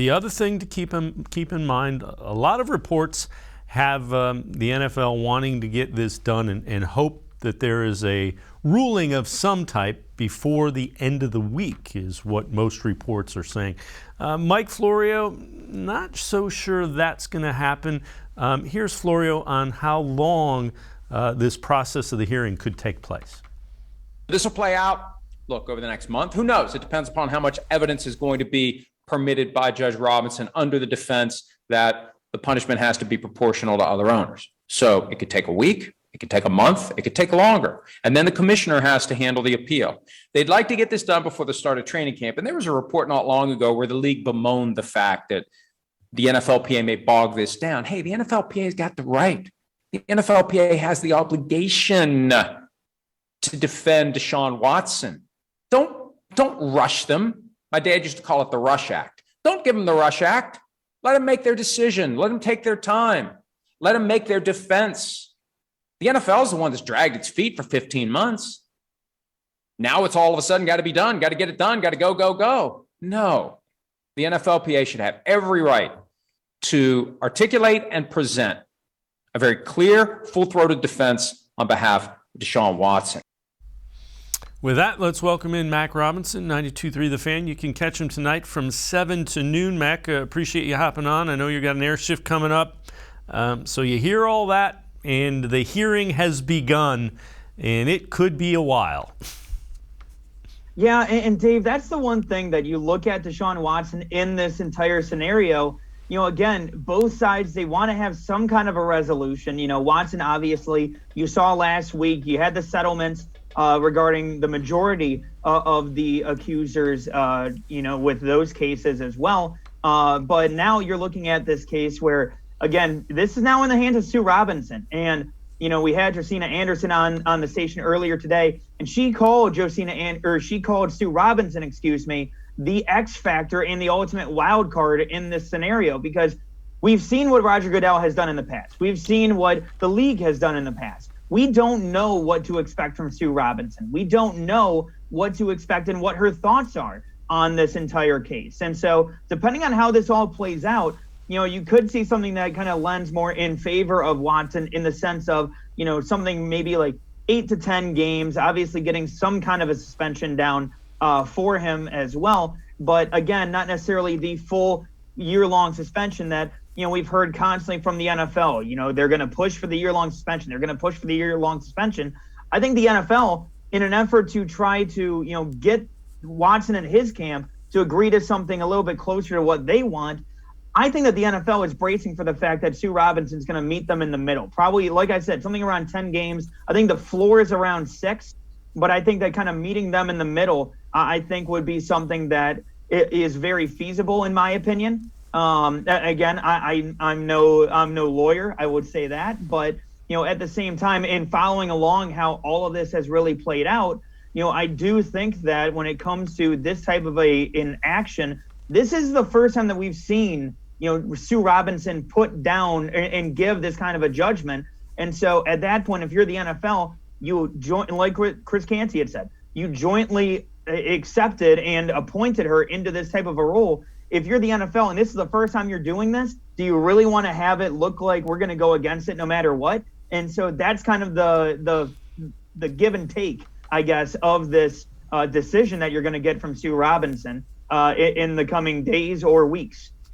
The other thing to keep in mind, a lot of reports have the NFL wanting to get this done and hope that there is a ruling of some type before the end of the week, is what most reports are saying. Mike Florio, not so sure that's going to happen. Here's Florio on how long this process of the hearing could take place. This will play out, look, over the next month. Who knows? It depends upon how much evidence is going to be permitted by Judge Robinson under the defense that the punishment has to be proportional to other owners. So it could take a week, it could take a month, it could take longer. And then the commissioner has to handle the appeal. They'd like to get this done before the start of training camp. And there was a report not long ago where the league bemoaned the fact that the NFLPA may bog this down. Hey, the NFLPA's got the right. The NFLPA has the obligation to defend Deshaun Watson. Don't rush them. My dad used to call it the Rush Act. Don't give them the Rush Act. Let them make their decision. Let them take their time. Let them make their defense. The NFL is the one that's dragged its feet for 15 months. Now it's all of a sudden got to be done, got to get it done, got to go. No. The NFLPA should have every right to articulate and present a very clear, full-throated defense on behalf of Deshaun Watson. With that, let's welcome in Mac Robinson, 92.3 The Fan. You can catch him tonight from 7 to noon. Mac, appreciate you hopping on. I know you got an air shift coming up. So you hear all that, and the hearing has begun, and it could be a while. Yeah, and Dave, that's the one thing that you look at Deshaun Watson in this entire scenario. You know, again, both sides, they want to have some kind of a resolution. You know, Watson, obviously, you saw last week, you had the settlements regarding the majority of the accusers, with those cases as well. But now you're looking at this case where, again, this is now in the hands of Sue Robinson. And, you know, we had Josina Anderson on the station earlier today, and she called Sue Robinson, the X factor and the ultimate wild card in this scenario, because we've seen what Roger Goodell has done in the past. We've seen what the league has done in the past. We don't know what to expect from Sue Robinson. We don't know what to expect and what her thoughts are on this entire case. And so depending on how this all plays out, you know, you could see something that kind of lends more in favor of Watson in the sense of, you know, something maybe like 8 to 10 games, obviously getting some kind of a suspension down for him as well. But again, not necessarily the full year-long suspension that, you know, we've heard constantly from the NFL. You know, they're going to push for the year-long suspension. They're going to push for the year-long suspension. I think the NFL, in an effort to try to, you know, get Watson and his camp to agree to something a little bit closer to what they want, I think that the NFL is bracing for the fact that Sue Robinson's going to meet them in the middle. Probably, like I said, something around 10 games. I think the floor is around 6, but I think that kind of meeting them in the middle, I think would be something that is very feasible in my opinion. Again, I'm no lawyer, I would say that, but you know, at the same time, in following along how all of this has really played out, you know, I do think that when it comes to this type of an action, this is the first time that we've seen, you know, Sue Robinson put down and give this kind of a judgment. And so at that point, if you're the NFL, you join, like Chris Canty had said, you jointly accepted and appointed her into this type of a role. If you're the NFL and this is the first time you're doing this, do you really want to have it look like we're going to go against it no matter what? And so that's kind of the give and take, I guess, of this decision that you're going to get from Sue Robinson in the coming days or weeks.